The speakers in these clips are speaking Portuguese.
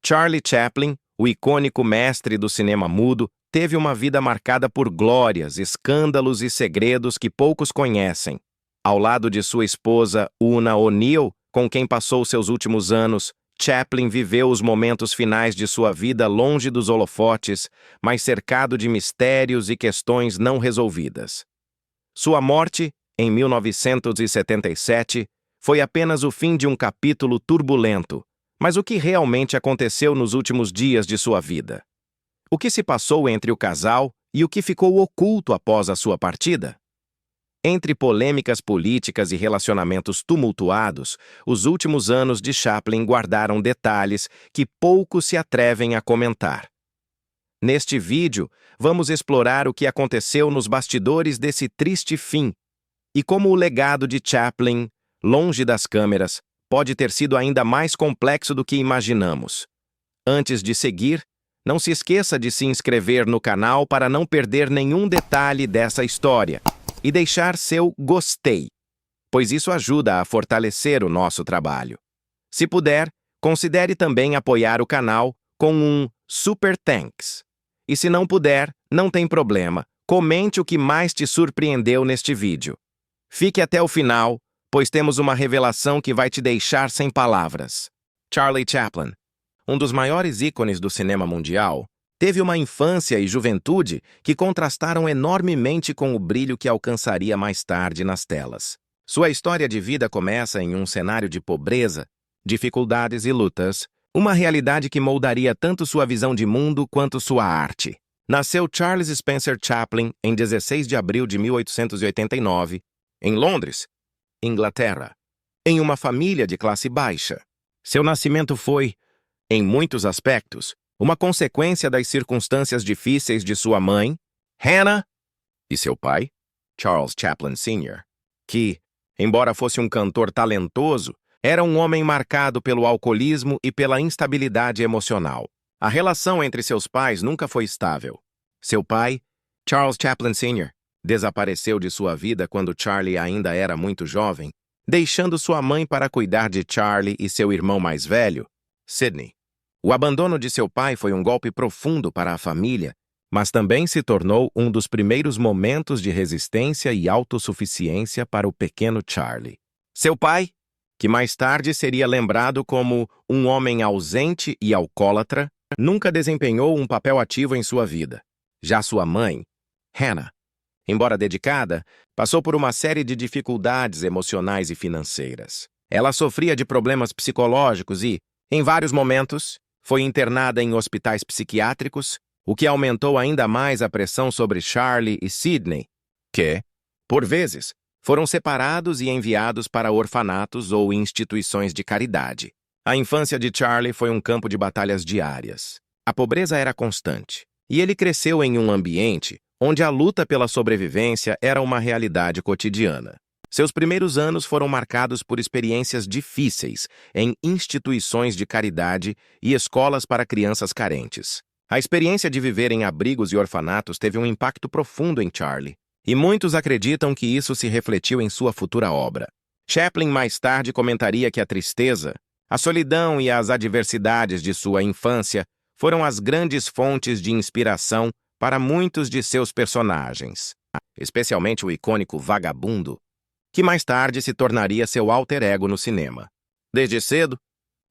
Charlie Chaplin, o icônico mestre do cinema mudo, teve uma vida marcada por glórias, escândalos e segredos que poucos conhecem. Ao lado de sua esposa, Una O'Neill, com quem passou seus últimos anos, Chaplin viveu os momentos finais de sua vida longe dos holofotes, mas cercado de mistérios e questões não resolvidas. Sua morte, em 1977, foi apenas o fim de um capítulo turbulento. Mas o que realmente aconteceu nos últimos dias de sua vida? O que se passou entre o casal e o que ficou oculto após a sua partida? Entre polêmicas políticas e relacionamentos tumultuados, os últimos anos de Chaplin guardaram detalhes que poucos se atrevem a comentar. Neste vídeo, vamos explorar o que aconteceu nos bastidores desse triste fim e como o legado de Chaplin, longe das câmeras, pode ter sido ainda mais complexo do que imaginamos. Antes de seguir, não se esqueça de se inscrever no canal para não perder nenhum detalhe dessa história e deixar seu gostei, pois isso ajuda a fortalecer o nosso trabalho. Se puder, considere também apoiar o canal com um Super Thanks. E se não puder, não tem problema, comente o que mais te surpreendeu neste vídeo. Fique até o final, pois temos uma revelação que vai te deixar sem palavras. Charlie Chaplin, um dos maiores ícones do cinema mundial, teve uma infância e juventude que contrastaram enormemente com o brilho que alcançaria mais tarde nas telas. Sua história de vida começa em um cenário de pobreza, dificuldades e lutas, uma realidade que moldaria tanto sua visão de mundo quanto sua arte. Nasceu Charles Spencer Chaplin em 16 de abril de 1889, em Londres, Inglaterra, em uma família de classe baixa. Seu nascimento foi, em muitos aspectos, uma consequência das circunstâncias difíceis de sua mãe, Hannah, e seu pai, Charles Chaplin Sr., que, embora fosse um cantor talentoso, era um homem marcado pelo alcoolismo e pela instabilidade emocional. A relação entre seus pais nunca foi estável. Seu pai, Charles Chaplin Sr., desapareceu de sua vida quando Charlie ainda era muito jovem, deixando sua mãe para cuidar de Charlie e seu irmão mais velho, Sidney. O abandono de seu pai foi um golpe profundo para a família, mas também se tornou um dos primeiros momentos de resistência e autossuficiência para o pequeno Charlie. Seu pai, que mais tarde seria lembrado como um homem ausente e alcoólatra, nunca desempenhou um papel ativo em sua vida. Já sua mãe, Hannah, embora dedicada, passou por uma série de dificuldades emocionais e financeiras. Ela sofria de problemas psicológicos e, em vários momentos, foi internada em hospitais psiquiátricos, o que aumentou ainda mais a pressão sobre Charlie e Sidney, que, por vezes, foram separados e enviados para orfanatos ou instituições de caridade. A infância de Charlie foi um campo de batalhas diárias. A pobreza era constante, e ele cresceu em um ambiente onde a luta pela sobrevivência era uma realidade cotidiana. Seus primeiros anos foram marcados por experiências difíceis em instituições de caridade e escolas para crianças carentes. A experiência de viver em abrigos e orfanatos teve um impacto profundo em Charlie, e muitos acreditam que isso se refletiu em sua futura obra. Chaplin mais tarde comentaria que a tristeza, a solidão e as adversidades de sua infância foram as grandes fontes de inspiração para muitos de seus personagens, especialmente o icônico Vagabundo, que mais tarde se tornaria seu alter ego no cinema. Desde cedo,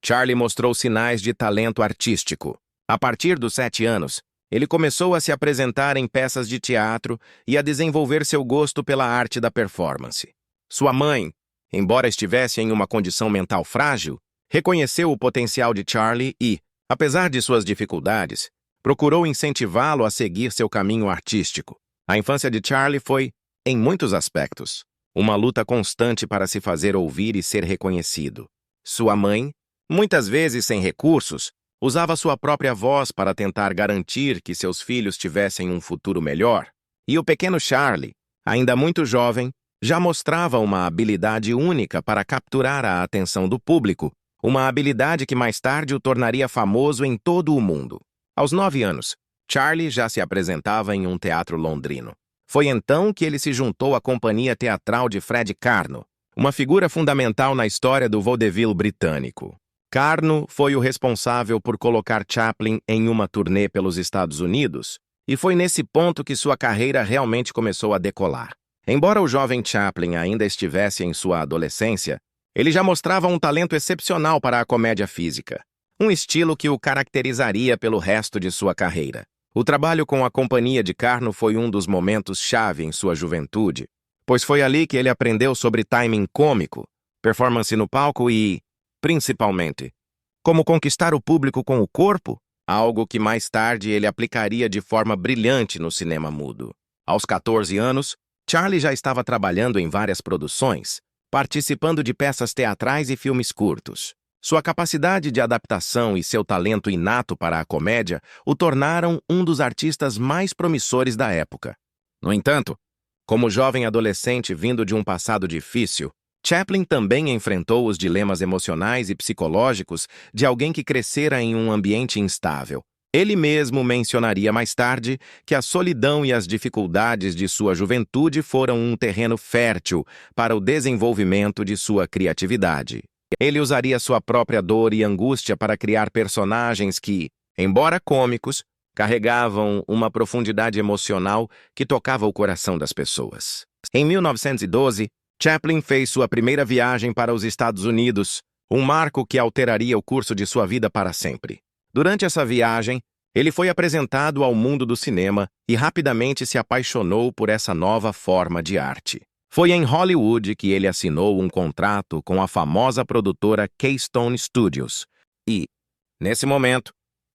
Charlie mostrou sinais de talento artístico. A partir dos 7 anos, ele começou a se apresentar em peças de teatro e a desenvolver seu gosto pela arte da performance. Sua mãe, embora estivesse em uma condição mental frágil, reconheceu o potencial de Charlie e, apesar de suas dificuldades, procurou incentivá-lo a seguir seu caminho artístico. A infância de Charlie foi, em muitos aspectos, uma luta constante para se fazer ouvir e ser reconhecido. Sua mãe, muitas vezes sem recursos, usava sua própria voz para tentar garantir que seus filhos tivessem um futuro melhor. E o pequeno Charlie, ainda muito jovem, já mostrava uma habilidade única para capturar a atenção do público, uma habilidade que mais tarde o tornaria famoso em todo o mundo. Aos 9 anos, Charlie já se apresentava em um teatro londrino. Foi então que ele se juntou à companhia teatral de Fred Karno, uma figura fundamental na história do vaudeville britânico. Carno foi o responsável por colocar Chaplin em uma turnê pelos Estados Unidos, e foi nesse ponto que sua carreira realmente começou a decolar. Embora o jovem Chaplin ainda estivesse em sua adolescência, ele já mostrava um talento excepcional para a comédia física, um estilo que o caracterizaria pelo resto de sua carreira. O trabalho com a companhia de Carno foi um dos momentos-chave em sua juventude, pois foi ali que ele aprendeu sobre timing cômico, performance no palco e, principalmente, como conquistar o público com o corpo, algo que mais tarde ele aplicaria de forma brilhante no cinema mudo. Aos 14 anos, Charlie já estava trabalhando em várias produções, participando de peças teatrais e filmes curtos. Sua capacidade de adaptação e seu talento inato para a comédia o tornaram um dos artistas mais promissores da época. No entanto, como jovem adolescente vindo de um passado difícil, Chaplin também enfrentou os dilemas emocionais e psicológicos de alguém que crescera em um ambiente instável. Ele mesmo mencionaria mais tarde que a solidão e as dificuldades de sua juventude foram um terreno fértil para o desenvolvimento de sua criatividade. Ele usaria sua própria dor e angústia para criar personagens que, embora cômicos, carregavam uma profundidade emocional que tocava o coração das pessoas. Em 1912, Chaplin fez sua primeira viagem para os Estados Unidos, um marco que alteraria o curso de sua vida para sempre. Durante essa viagem, ele foi apresentado ao mundo do cinema e rapidamente se apaixonou por essa nova forma de arte. Foi em Hollywood que ele assinou um contrato com a famosa produtora Keystone Studios e, nesse momento,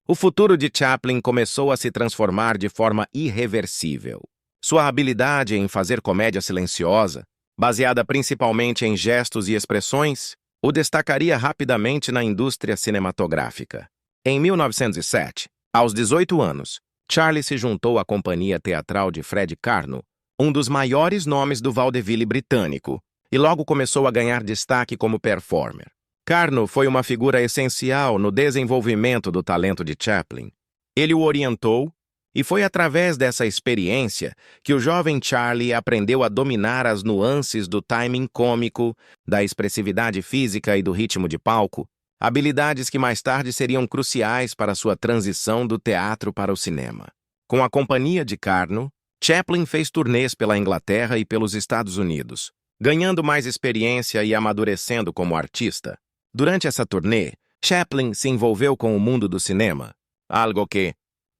o futuro de Chaplin começou a se transformar de forma irreversível. Sua habilidade em fazer comédia silenciosa, baseada principalmente em gestos e expressões, o destacaria rapidamente na indústria cinematográfica. Em 1907, aos 18 anos, Charlie se juntou à companhia teatral de Fred Carno, um dos maiores nomes do vaudeville britânico, e logo começou a ganhar destaque como performer. Carno foi uma figura essencial no desenvolvimento do talento de Chaplin. Ele o orientou, e foi através dessa experiência que o jovem Charlie aprendeu a dominar as nuances do timing cômico, da expressividade física e do ritmo de palco, habilidades que mais tarde seriam cruciais para sua transição do teatro para o cinema. Com a companhia de Carno, Chaplin fez turnês pela Inglaterra e pelos Estados Unidos, ganhando mais experiência e amadurecendo como artista. Durante essa turnê, Chaplin se envolveu com o mundo do cinema, algo que,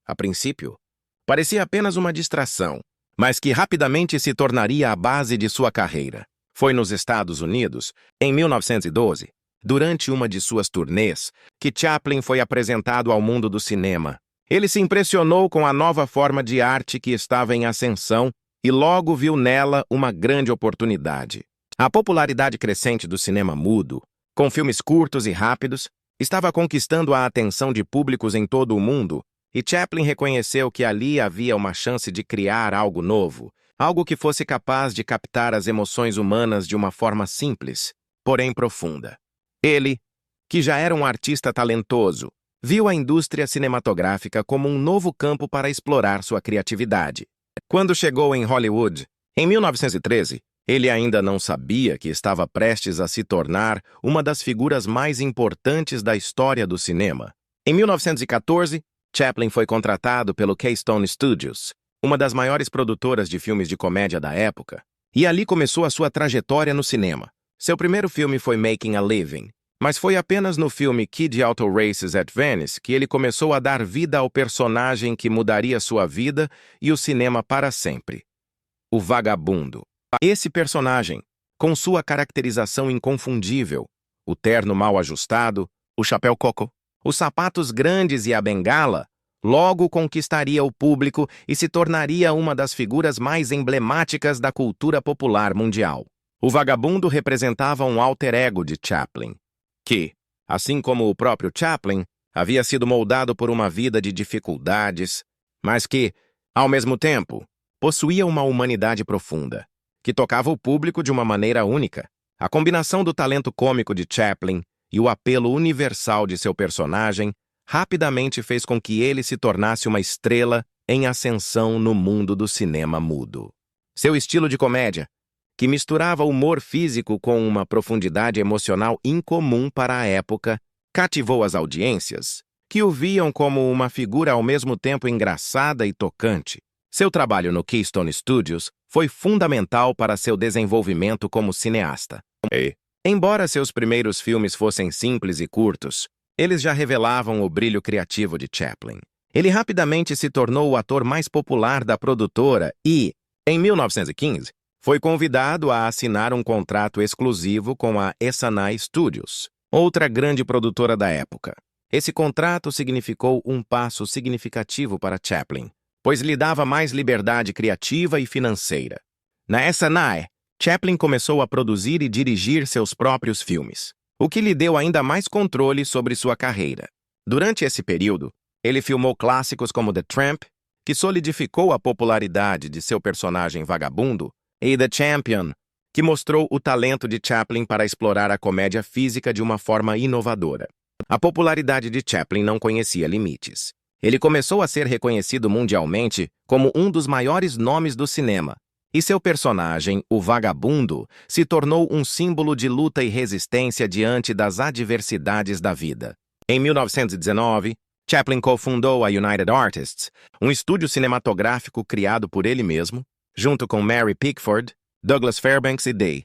a princípio, parecia apenas uma distração, mas que rapidamente se tornaria a base de sua carreira. Foi nos Estados Unidos, em 1912, durante uma de suas turnês, que Chaplin foi apresentado ao mundo do cinema. Ele se impressionou com a nova forma de arte que estava em ascensão e logo viu nela uma grande oportunidade. A popularidade crescente do cinema mudo, com filmes curtos e rápidos, estava conquistando a atenção de públicos em todo o mundo, e Chaplin reconheceu que ali havia uma chance de criar algo novo, algo que fosse capaz de captar as emoções humanas de uma forma simples, porém profunda. Ele, que já era um artista talentoso, viu a indústria cinematográfica como um novo campo para explorar sua criatividade. Quando chegou em Hollywood, em 1913, ele ainda não sabia que estava prestes a se tornar uma das figuras mais importantes da história do cinema. Em 1914, Chaplin foi contratado pelo Keystone Studios, uma das maiores produtoras de filmes de comédia da época, e ali começou a sua trajetória no cinema. Seu primeiro filme foi Making a Living, mas foi apenas no filme Kid Auto Races at Venice que ele começou a dar vida ao personagem que mudaria sua vida e o cinema para sempre: o Vagabundo. Esse personagem, com sua caracterização inconfundível, o terno mal ajustado, o chapéu coco, os sapatos grandes e a bengala, logo conquistaria o público e se tornaria uma das figuras mais emblemáticas da cultura popular mundial. O Vagabundo representava um alter ego de Chaplin, que, assim como o próprio Chaplin, havia sido moldado por uma vida de dificuldades, mas que, ao mesmo tempo, possuía uma humanidade profunda, que tocava o público de uma maneira única. A combinação do talento cômico de Chaplin e o apelo universal de seu personagem rapidamente fez com que ele se tornasse uma estrela em ascensão no mundo do cinema mudo. Seu estilo de comédia, que misturava humor físico com uma profundidade emocional incomum para a época, cativou as audiências, que o viam como uma figura ao mesmo tempo engraçada e tocante. Seu trabalho no Keystone Studios foi fundamental para seu desenvolvimento como cineasta. Embora seus primeiros filmes fossem simples e curtos, eles já revelavam o brilho criativo de Chaplin. Ele rapidamente se tornou o ator mais popular da produtora e, em 1915, foi convidado a assinar um contrato exclusivo com a Essanay Studios, outra grande produtora da época. Esse contrato significou um passo significativo para Chaplin, pois lhe dava mais liberdade criativa e financeira. Na Essanay, Chaplin começou a produzir e dirigir seus próprios filmes, o que lhe deu ainda mais controle sobre sua carreira. Durante esse período, ele filmou clássicos como The Tramp, que solidificou a popularidade de seu personagem vagabundo, e The Champion, que mostrou o talento de Chaplin para explorar a comédia física de uma forma inovadora. A popularidade de Chaplin não conhecia limites. Ele começou a ser reconhecido mundialmente como um dos maiores nomes do cinema, e seu personagem, o vagabundo, se tornou um símbolo de luta e resistência diante das adversidades da vida. Em 1919, Chaplin cofundou a United Artists, um estúdio cinematográfico criado por ele mesmo, junto com Mary Pickford, Douglas Fairbanks e Day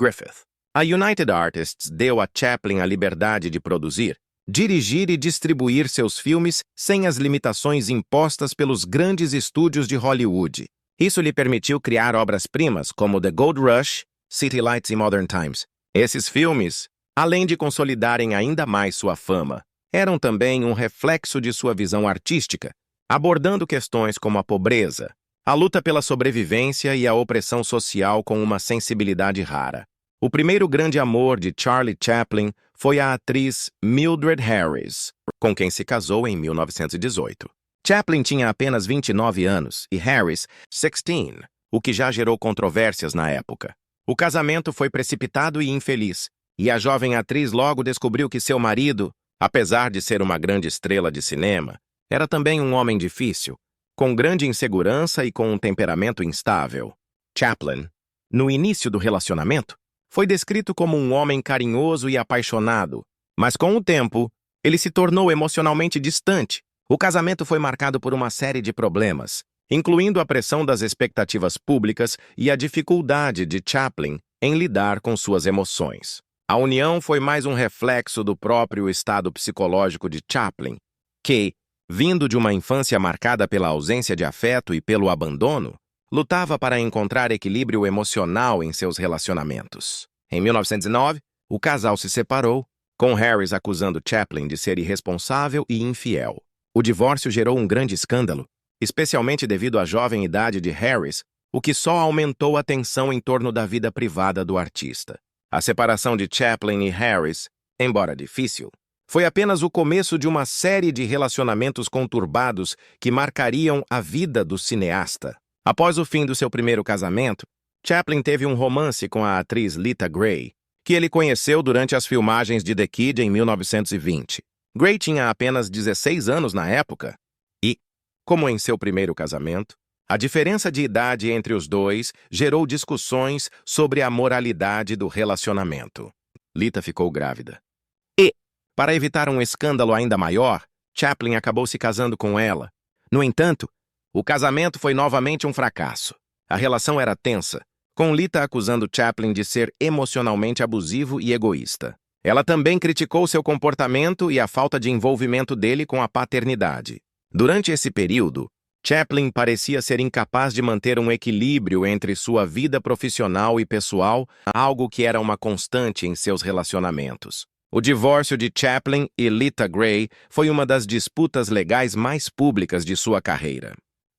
Griffith. A United Artists deu a Chaplin a liberdade de produzir, dirigir e distribuir seus filmes sem as limitações impostas pelos grandes estúdios de Hollywood. Isso lhe permitiu criar obras-primas como The Gold Rush, City Lights e Modern Times. Esses filmes, além de consolidarem ainda mais sua fama, eram também um reflexo de sua visão artística, abordando questões como a pobreza, a luta pela sobrevivência e a opressão social com uma sensibilidade rara. O primeiro grande amor de Charlie Chaplin foi a atriz Mildred Harris, com quem se casou em 1918. Chaplin tinha apenas 29 anos e Harris, 16, o que já gerou controvérsias na época. O casamento foi precipitado e infeliz, e a jovem atriz logo descobriu que seu marido, apesar de ser uma grande estrela de cinema, era também um homem difícil, com grande insegurança e com um temperamento instável. Chaplin, no início do relacionamento, foi descrito como um homem carinhoso e apaixonado, mas com o tempo, ele se tornou emocionalmente distante. O casamento foi marcado por uma série de problemas, incluindo a pressão das expectativas públicas e a dificuldade de Chaplin em lidar com suas emoções. A união foi mais um reflexo do próprio estado psicológico de Chaplin, que, vindo de uma infância marcada pela ausência de afeto e pelo abandono, lutava para encontrar equilíbrio emocional em seus relacionamentos. Em 1909, o casal se separou, com Harris acusando Chaplin de ser irresponsável e infiel. O divórcio gerou um grande escândalo, especialmente devido à jovem idade de Harris, o que só aumentou a tensão em torno da vida privada do artista. A separação de Chaplin e Harris, embora difícil, foi apenas o começo de uma série de relacionamentos conturbados que marcariam a vida do cineasta. Após o fim do seu primeiro casamento, Chaplin teve um romance com a atriz Lita Grey, que ele conheceu durante as filmagens de The Kid em 1920. Grey tinha apenas 16 anos na época e, como em seu primeiro casamento, a diferença de idade entre os dois gerou discussões sobre a moralidade do relacionamento. Lita ficou grávida. E, para evitar um escândalo ainda maior, Chaplin acabou se casando com ela. No entanto, o casamento foi novamente um fracasso. A relação era tensa, com Lita acusando Chaplin de ser emocionalmente abusivo e egoísta. Ela também criticou seu comportamento e a falta de envolvimento dele com a paternidade. Durante esse período, Chaplin parecia ser incapaz de manter um equilíbrio entre sua vida profissional e pessoal, algo que era uma constante em seus relacionamentos. O divórcio de Chaplin e Lita Grey foi uma das disputas legais mais públicas de sua carreira.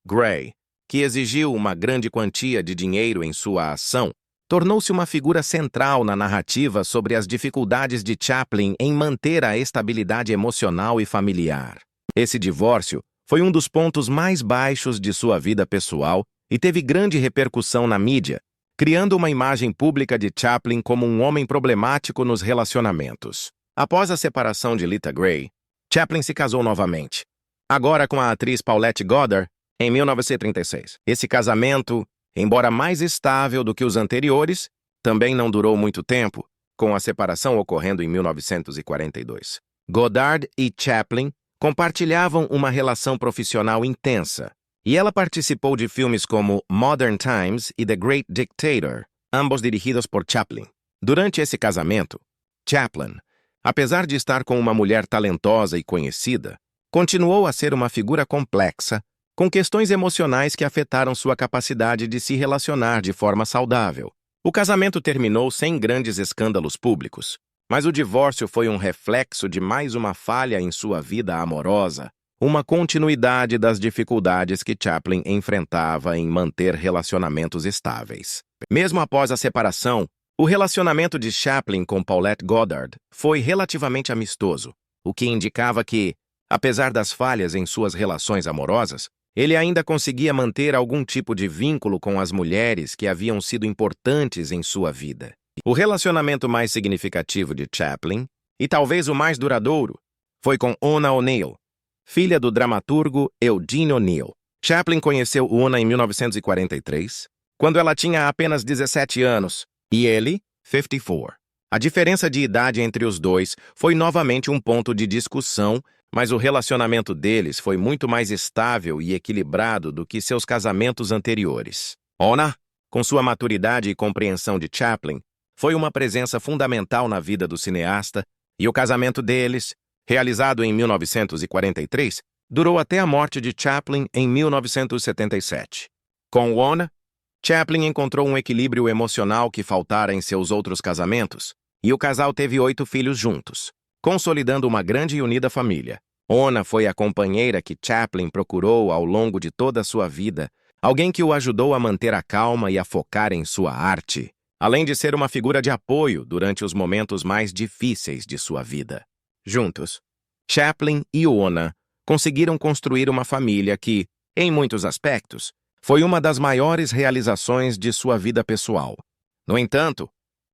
Grey, que exigiu uma grande quantia de dinheiro em sua ação, tornou-se uma figura central na narrativa sobre as dificuldades de Chaplin em manter a estabilidade emocional e familiar. Esse divórcio foi um dos pontos mais baixos de sua vida pessoal e teve grande repercussão na mídia, criando uma imagem pública de Chaplin como um homem problemático nos relacionamentos. Após a separação de Lita Grey, Chaplin se casou novamente, agora com a atriz Paulette Goddard, em 1936. Esse casamento, embora mais estável do que os anteriores, também não durou muito tempo, com a separação ocorrendo em 1942. Goddard e Chaplin compartilhavam uma relação profissional intensa, e ela participou de filmes como Modern Times e The Great Dictator, ambos dirigidos por Chaplin. Durante esse casamento, Chaplin, apesar de estar com uma mulher talentosa e conhecida, continuou a ser uma figura complexa, com questões emocionais que afetaram sua capacidade de se relacionar de forma saudável. O casamento terminou sem grandes escândalos públicos, mas o divórcio foi um reflexo de mais uma falha em sua vida amorosa, uma continuidade das dificuldades que Chaplin enfrentava em manter relacionamentos estáveis. Mesmo após a separação, o relacionamento de Chaplin com Paulette Goddard foi relativamente amistoso, o que indicava que, apesar das falhas em suas relações amorosas, ele ainda conseguia manter algum tipo de vínculo com as mulheres que haviam sido importantes em sua vida. O relacionamento mais significativo de Chaplin, e talvez o mais duradouro, foi com Ona O'Neill, filha do dramaturgo Eugene O'Neill. Chaplin conheceu Ona em 1943, quando ela tinha apenas 17 anos, e ele, 54. A diferença de idade entre os dois foi novamente um ponto de discussão, mas o relacionamento deles foi muito mais estável e equilibrado do que seus casamentos anteriores. Ona, com sua maturidade e compreensão de Chaplin, foi uma presença fundamental na vida do cineasta, e o casamento deles, realizado em 1943, durou até a morte de Chaplin em 1977. Com Ona, Chaplin encontrou um equilíbrio emocional que faltara em seus outros casamentos, e o casal teve 8 filhos juntos, consolidando uma grande e unida família. Ona foi a companheira que Chaplin procurou ao longo de toda a sua vida, alguém que o ajudou a manter a calma e a focar em sua arte, além de ser uma figura de apoio durante os momentos mais difíceis de sua vida. Juntos, Chaplin e Ona conseguiram construir uma família que, em muitos aspectos, foi uma das maiores realizações de sua vida pessoal. No entanto,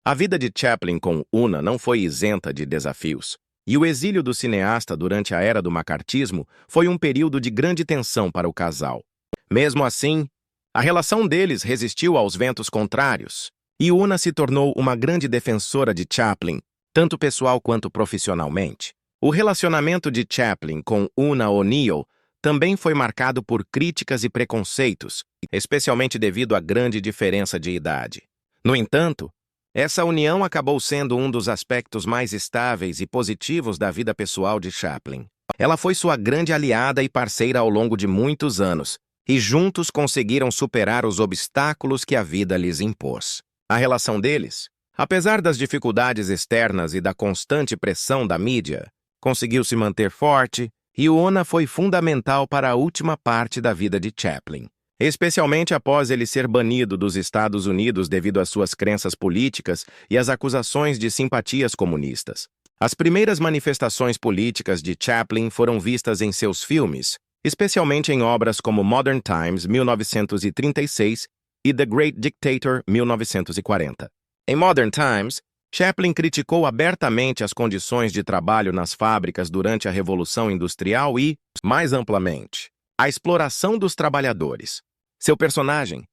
a vida de Chaplin com Una não foi isenta de desafios, e o exílio do cineasta durante a era do macartismo foi um período de grande tensão para o casal. Mesmo assim, a relação deles resistiu aos ventos contrários, e Una se tornou uma grande defensora de Chaplin, tanto pessoal quanto profissionalmente. O relacionamento de Chaplin com Una O'Neill também foi marcado por críticas e preconceitos, especialmente devido à grande diferença de idade. No entanto, essa união acabou sendo um dos aspectos mais estáveis e positivos da vida pessoal de Chaplin. Ela foi sua grande aliada e parceira ao longo de muitos anos, e juntos conseguiram superar os obstáculos que a vida lhes impôs. A relação deles, apesar das dificuldades externas e da constante pressão da mídia, conseguiu se manter forte, e Ona foi fundamental para a última parte da vida de Chaplin, especialmente após ele ser banido dos Estados Unidos devido às suas crenças políticas e às acusações de simpatias comunistas. As primeiras manifestações políticas de Chaplin foram vistas em seus filmes, especialmente em obras como Modern Times, 1936, e The Great Dictator, 1940. Em Modern Times, Chaplin criticou abertamente as condições de trabalho nas fábricas durante a Revolução Industrial e, mais amplamente, a exploração dos trabalhadores. Seu personagem,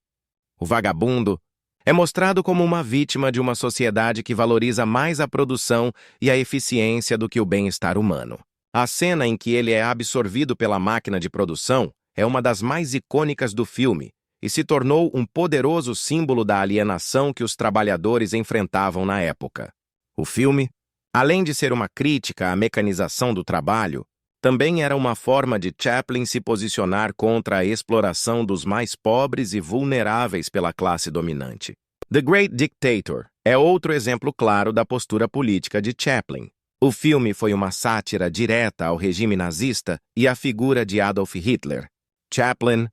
o vagabundo, é mostrado como uma vítima de uma sociedade que valoriza mais a produção e a eficiência do que o bem-estar humano. A cena em que ele é absorvido pela máquina de produção é uma das mais icônicas do filme e se tornou um poderoso símbolo da alienação que os trabalhadores enfrentavam na época. O filme, além de ser uma crítica à mecanização do trabalho, também era uma forma de Chaplin se posicionar contra a exploração dos mais pobres e vulneráveis pela classe dominante. The Great Dictator é outro exemplo claro da postura política de Chaplin. O filme foi uma sátira direta ao regime nazista e à figura de Adolf Hitler. Chaplin,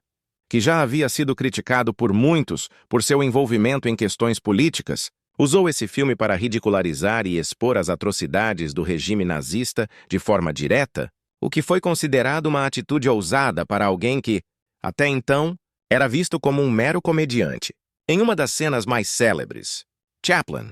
que já havia sido criticado por muitos por seu envolvimento em questões políticas, usou esse filme para ridicularizar e expor as atrocidades do regime nazista de forma direta, o que foi considerado uma atitude ousada para alguém que, até então, era visto como um mero comediante. Em uma das cenas mais célebres, Chaplin,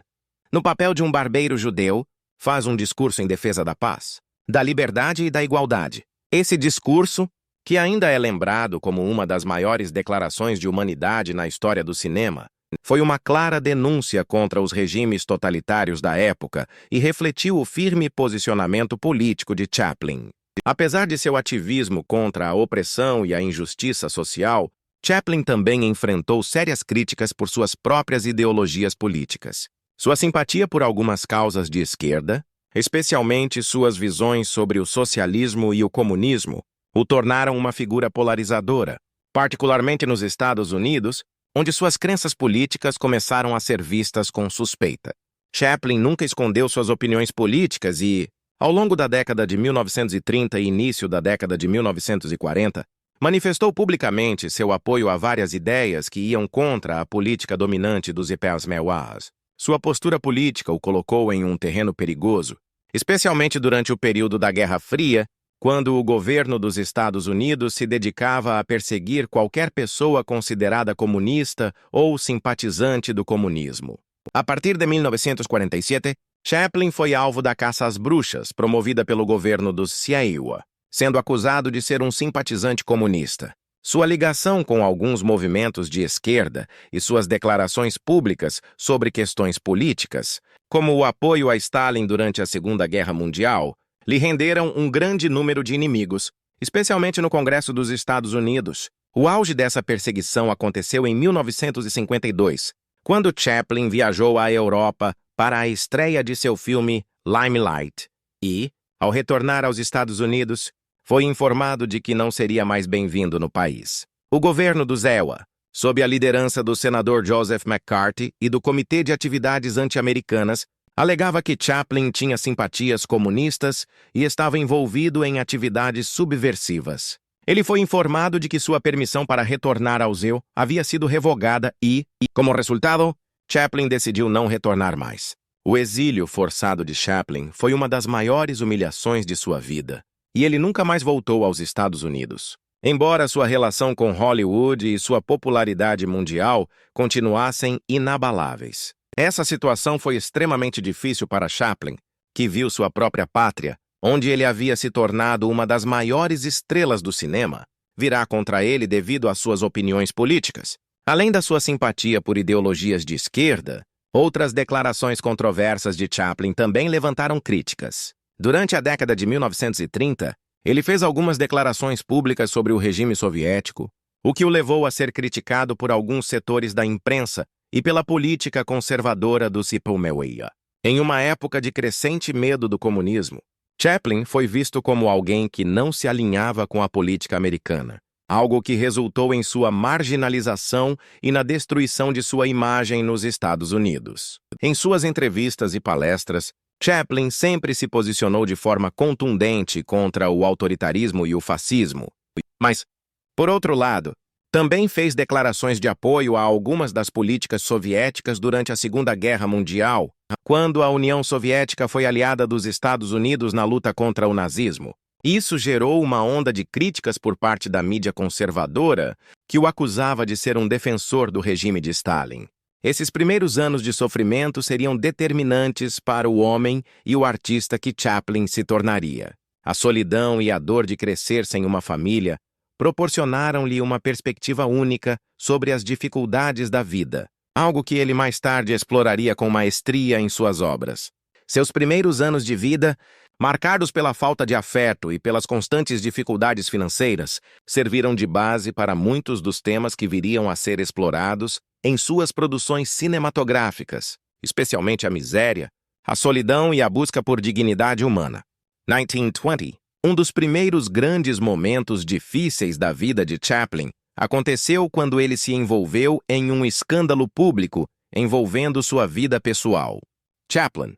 no papel de um barbeiro judeu, faz um discurso em defesa da paz, da liberdade e da igualdade. Esse discurso, que ainda é lembrado como uma das maiores declarações de humanidade na história do cinema, Foi uma clara denúncia contra os regimes totalitários da época e refletiu o firme posicionamento político de Chaplin. Apesar de seu ativismo contra a opressão e a injustiça social, Chaplin também enfrentou sérias críticas por suas próprias ideologias políticas. Sua simpatia por algumas causas de esquerda, especialmente suas visões sobre o socialismo e o comunismo, o tornaram uma figura polarizadora, particularmente nos Estados Unidos, onde suas crenças políticas começaram a ser vistas com suspeita. Chaplin nunca escondeu suas opiniões políticas e, ao longo da década de 1930 e início da década de 1940, manifestou publicamente seu apoio a várias ideias que iam contra a política dominante dos Épées-Méoires. Sua postura política o colocou em um terreno perigoso, especialmente durante o período da Guerra Fria, quando o governo dos Estados Unidos se dedicava a perseguir qualquer pessoa considerada comunista ou simpatizante do comunismo. A partir de 1947, Chaplin foi alvo da caça às bruxas, promovida pelo governo dos Iowa, sendo acusado de ser um simpatizante comunista. Sua ligação com alguns movimentos de esquerda e suas declarações públicas sobre questões políticas, como o apoio a Stalin durante a Segunda Guerra Mundial, lhe renderam um grande número de inimigos, especialmente no Congresso dos Estados Unidos. O auge dessa perseguição aconteceu em 1952, quando Chaplin viajou à Europa para a estreia de seu filme Limelight e, ao retornar aos Estados Unidos, foi informado de que não seria mais bem-vindo no país. O governo do Iowa, sob a liderança do senador Joseph McCarthy e do Comitê de Atividades Anti-Americanas, alegava que Chaplin tinha simpatias comunistas e estava envolvido em atividades subversivas. Ele foi informado de que sua permissão para retornar ao Iowa havia sido revogada e, como resultado, Chaplin decidiu não retornar mais. O exílio forçado de Chaplin foi uma das maiores humilhações de sua vida, e ele nunca mais voltou aos Estados Unidos. Embora sua relação com Hollywood e sua popularidade mundial continuassem inabaláveis. Essa situação foi extremamente difícil para Chaplin, que viu sua própria pátria, onde ele havia se tornado uma das maiores estrelas do cinema, virar contra ele devido às suas opiniões políticas. Além da sua simpatia por ideologias de esquerda, outras declarações controversas de Chaplin também levantaram críticas. Durante a década de 1930, ele fez algumas declarações públicas sobre o regime soviético, o que o levou a ser criticado por alguns setores da imprensa e pela política conservadora do Épées-Méoires. Em uma época de crescente medo do comunismo, Chaplin foi visto como alguém que não se alinhava com a política americana, algo que resultou em sua marginalização e na destruição de sua imagem nos Estados Unidos. Em suas entrevistas e palestras, Chaplin sempre se posicionou de forma contundente contra o autoritarismo e o fascismo. Mas, por outro lado, também fez declarações de apoio a algumas das políticas soviéticas durante a Segunda Guerra Mundial, quando a União Soviética foi aliada dos Estados Unidos na luta contra o nazismo. Isso gerou uma onda de críticas por parte da mídia conservadora, que o acusava de ser um defensor do regime de Stalin. Esses primeiros anos de sofrimento seriam determinantes para o homem e o artista que Chaplin se tornaria. A solidão e a dor de crescer sem uma família proporcionaram-lhe uma perspectiva única sobre as dificuldades da vida, algo que ele mais tarde exploraria com maestria em suas obras. Seus primeiros anos de vida, marcados pela falta de afeto e pelas constantes dificuldades financeiras, serviram de base para muitos dos temas que viriam a ser explorados em suas produções cinematográficas, especialmente a miséria, a solidão e a busca por dignidade humana. 1920, um dos primeiros grandes momentos difíceis da vida de Chaplin, aconteceu quando ele se envolveu em um escândalo público envolvendo sua vida pessoal. Chaplin,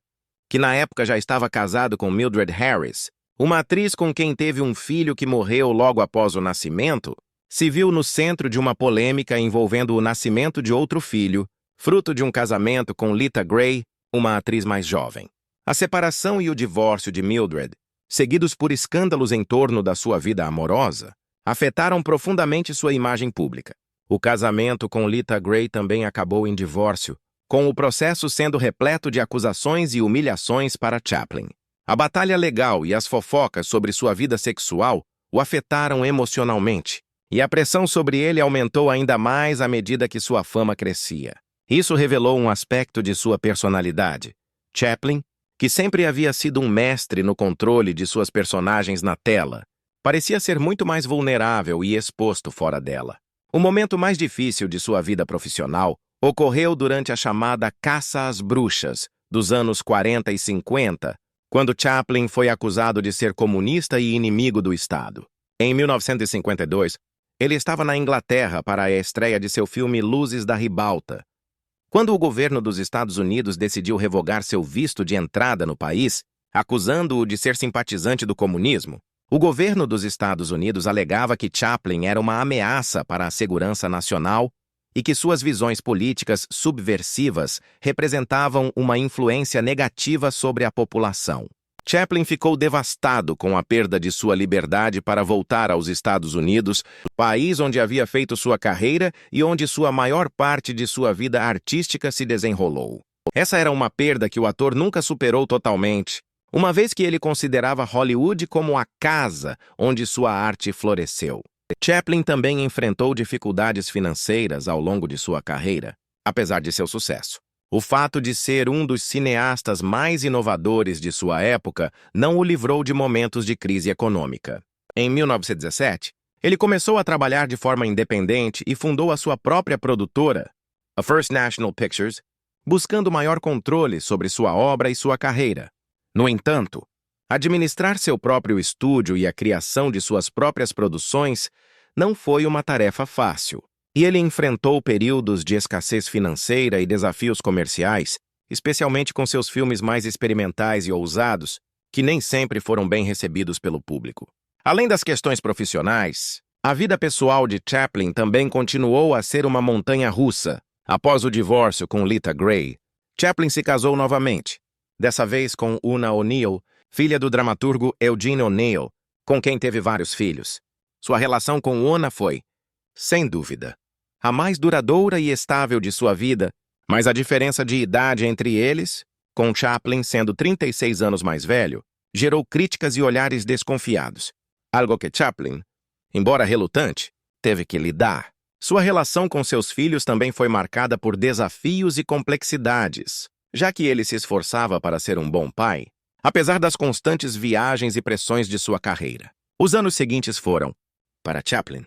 que na época já estava casado com Mildred Harris, uma atriz com quem teve um filho que morreu logo após o nascimento, se viu no centro de uma polêmica envolvendo o nascimento de outro filho, fruto de um casamento com Lita Grey, uma atriz mais jovem. A separação e o divórcio de Mildred, seguidos por escândalos em torno da sua vida amorosa, afetaram profundamente sua imagem pública. O casamento com Lita Grey também acabou em divórcio, com o processo sendo repleto de acusações e humilhações para Chaplin. A batalha legal e as fofocas sobre sua vida sexual o afetaram emocionalmente, e a pressão sobre ele aumentou ainda mais à medida que sua fama crescia. Isso revelou um aspecto de sua personalidade. Chaplin, que sempre havia sido um mestre no controle de suas personagens na tela, parecia ser muito mais vulnerável e exposto fora dela. O momento mais difícil de sua vida profissional ocorreu durante a chamada Caça às Bruxas, dos anos 40 e 50, quando Chaplin foi acusado de ser comunista e inimigo do Estado. Em 1952, ele estava na Inglaterra para a estreia de seu filme Luzes da Ribalta. Quando o governo dos Estados Unidos decidiu revogar seu visto de entrada no país, acusando-o de ser simpatizante do comunismo, o governo dos Estados Unidos alegava que Chaplin era uma ameaça para a segurança nacional e que suas visões políticas subversivas representavam uma influência negativa sobre a população. Chaplin ficou devastado com a perda de sua liberdade para voltar aos Estados Unidos, país onde havia feito sua carreira e onde sua maior parte de sua vida artística se desenrolou. Essa era uma perda que o ator nunca superou totalmente, uma vez que ele considerava Hollywood como a casa onde sua arte floresceu. Chaplin também enfrentou dificuldades financeiras ao longo de sua carreira, apesar de seu sucesso. O fato de ser um dos cineastas mais inovadores de sua época não o livrou de momentos de crise econômica. Em 1917, ele começou a trabalhar de forma independente e fundou a sua própria produtora, a First National Pictures, buscando maior controle sobre sua obra e sua carreira. No entanto, administrar seu próprio estúdio e a criação de suas próprias produções não foi uma tarefa fácil. E ele enfrentou períodos de escassez financeira e desafios comerciais, especialmente com seus filmes mais experimentais e ousados, que nem sempre foram bem recebidos pelo público. Além das questões profissionais, a vida pessoal de Chaplin também continuou a ser uma montanha-russa. Após o divórcio com Lita Grey, Chaplin se casou novamente, dessa vez com Una O'Neill, filha do dramaturgo Eugene O'Neill, com quem teve vários filhos. Sua relação com Una foi, sem dúvida, a mais duradoura e estável de sua vida, mas a diferença de idade entre eles, com Chaplin sendo 36 anos mais velho, gerou críticas e olhares desconfiados, algo que Chaplin, embora relutante, teve que lidar. Sua relação com seus filhos também foi marcada por desafios e complexidades, já que ele se esforçava para ser um bom pai, apesar das constantes viagens e pressões de sua carreira. Os anos seguintes foram, para Chaplin,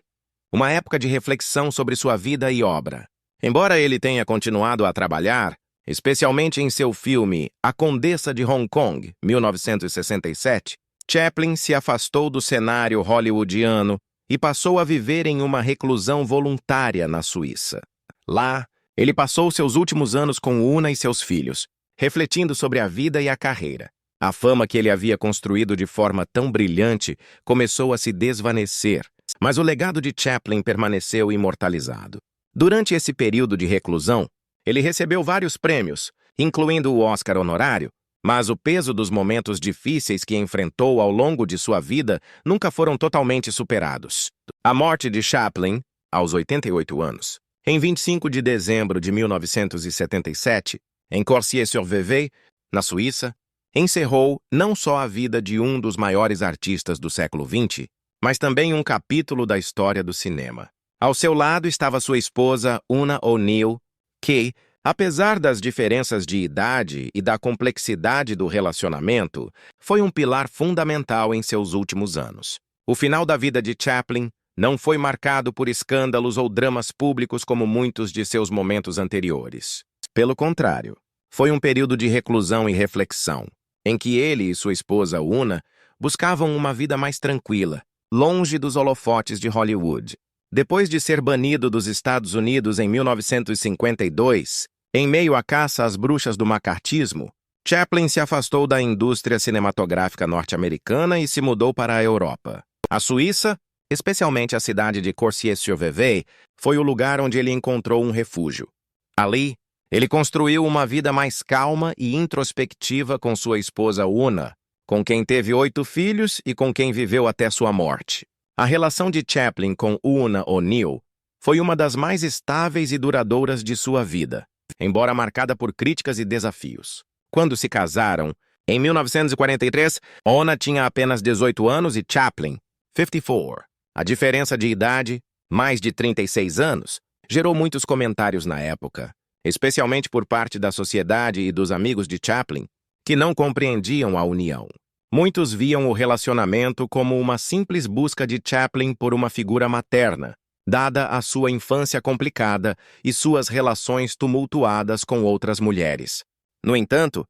uma época de reflexão sobre sua vida e obra. Embora ele tenha continuado a trabalhar, especialmente em seu filme A Condessa de Hong Kong, 1967, Chaplin se afastou do cenário hollywoodiano e passou a viver em uma reclusão voluntária na Suíça. Lá, ele passou seus últimos anos com Una e seus filhos, refletindo sobre a vida e a carreira. A fama que ele havia construído de forma tão brilhante começou a se desvanecer, mas o legado de Chaplin permaneceu imortalizado. Durante esse período de reclusão, ele recebeu vários prêmios, incluindo o Oscar honorário, mas o peso dos momentos difíceis que enfrentou ao longo de sua vida nunca foram totalmente superados. A morte de Chaplin, aos 88 anos, em 25 de dezembro de 1977, em Corsier-sur-Vevey, na Suíça, encerrou não só a vida de um dos maiores artistas do século XX, mas também um capítulo da história do cinema. Ao seu lado estava sua esposa, Una O'Neill, que, apesar das diferenças de idade e da complexidade do relacionamento, foi um pilar fundamental em seus últimos anos. O final da vida de Chaplin não foi marcado por escândalos ou dramas públicos como muitos de seus momentos anteriores. Pelo contrário, foi um período de reclusão e reflexão, em que ele e sua esposa, Una, buscavam uma vida mais tranquila, longe dos holofotes de Hollywood. Depois de ser banido dos Estados Unidos em 1952, em meio à caça às bruxas do macartismo, Chaplin se afastou da indústria cinematográfica norte-americana e se mudou para a Europa. A Suíça, especialmente a cidade de Corsier-sur-Vevey, foi o lugar onde ele encontrou um refúgio. Ali, ele construiu uma vida mais calma e introspectiva com sua esposa Una, com quem teve 8 filhos e com quem viveu até sua morte. A relação de Chaplin com Una O'Neill foi uma das mais estáveis e duradouras de sua vida, embora marcada por críticas e desafios. Quando se casaram, em 1943, Una tinha apenas 18 anos e Chaplin, 54. A diferença de idade, mais de 36 anos, gerou muitos comentários na época, especialmente por parte da sociedade e dos amigos de Chaplin, que não compreendiam a união. Muitos viam o relacionamento como uma simples busca de Chaplin por uma figura materna, dada a sua infância complicada e suas relações tumultuadas com outras mulheres. No entanto,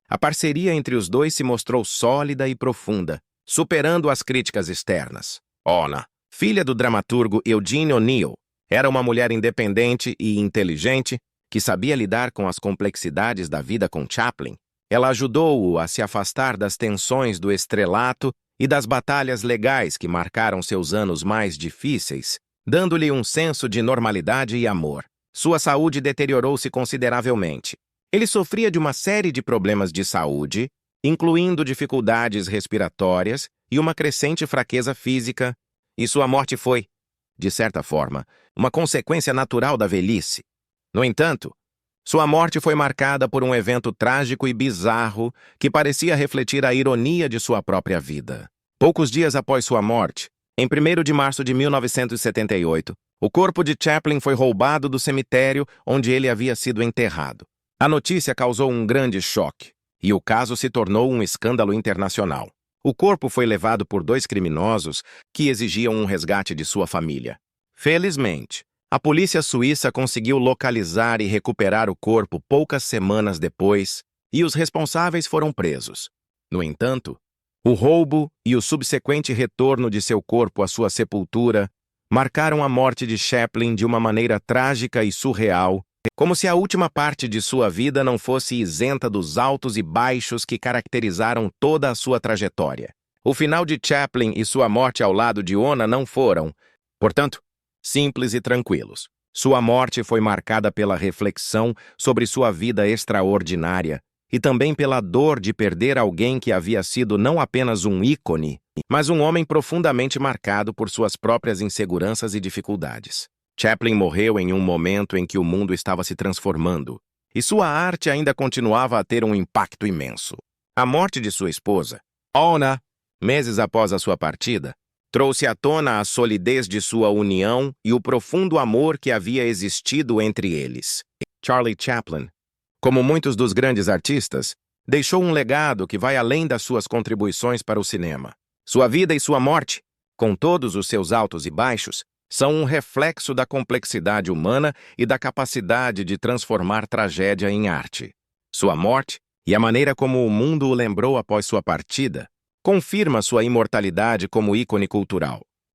a parceria entre os dois se mostrou sólida e profunda, superando as críticas externas. Ona, filha do dramaturgo Eugene O'Neill, era uma mulher independente e inteligente que sabia lidar com as complexidades da vida com Chaplin. Ela ajudou-o a se afastar das tensões do estrelato e das batalhas legais que marcaram seus anos mais difíceis, dando-lhe um senso de normalidade e amor. Sua saúde deteriorou-se consideravelmente. Ele sofria de uma série de problemas de saúde, incluindo dificuldades respiratórias e uma crescente fraqueza física, e sua morte foi, de certa forma, uma consequência natural da velhice. No entanto, sua morte foi marcada por um evento trágico e bizarro que parecia refletir a ironia de sua própria vida. Poucos dias após sua morte, em 1º de março de 1978, o corpo de Chaplin foi roubado do cemitério onde ele havia sido enterrado. A notícia causou um grande choque, e o caso se tornou um escândalo internacional. O corpo foi levado por 2 criminosos que exigiam um resgate de sua família. Felizmente, a polícia suíça conseguiu localizar e recuperar o corpo poucas semanas depois, e os responsáveis foram presos. No entanto, o roubo e o subsequente retorno de seu corpo à sua sepultura marcaram a morte de Chaplin de uma maneira trágica e surreal, como se a última parte de sua vida não fosse isenta dos altos e baixos que caracterizaram toda a sua trajetória. O final de Chaplin e sua morte ao lado de Ona não foram, portanto, simples e tranquilos. Sua morte foi marcada pela reflexão sobre sua vida extraordinária e também pela dor de perder alguém que havia sido não apenas um ícone, mas um homem profundamente marcado por suas próprias inseguranças e dificuldades. Chaplin morreu em um momento em que o mundo estava se transformando, e sua arte ainda continuava a ter um impacto imenso. A morte de sua esposa, Ona, meses após a sua partida, trouxe à tona a solidez de sua união e o profundo amor que havia existido entre eles. Charlie Chaplin, como muitos dos grandes artistas, deixou um legado que vai além das suas contribuições para o cinema. Sua vida e sua morte, com todos os seus altos e baixos, são um reflexo da complexidade humana e da capacidade de transformar tragédia em arte. Sua morte, e a maneira como o mundo o lembrou após sua partida, confirma sua imortalidade como ícone cultural.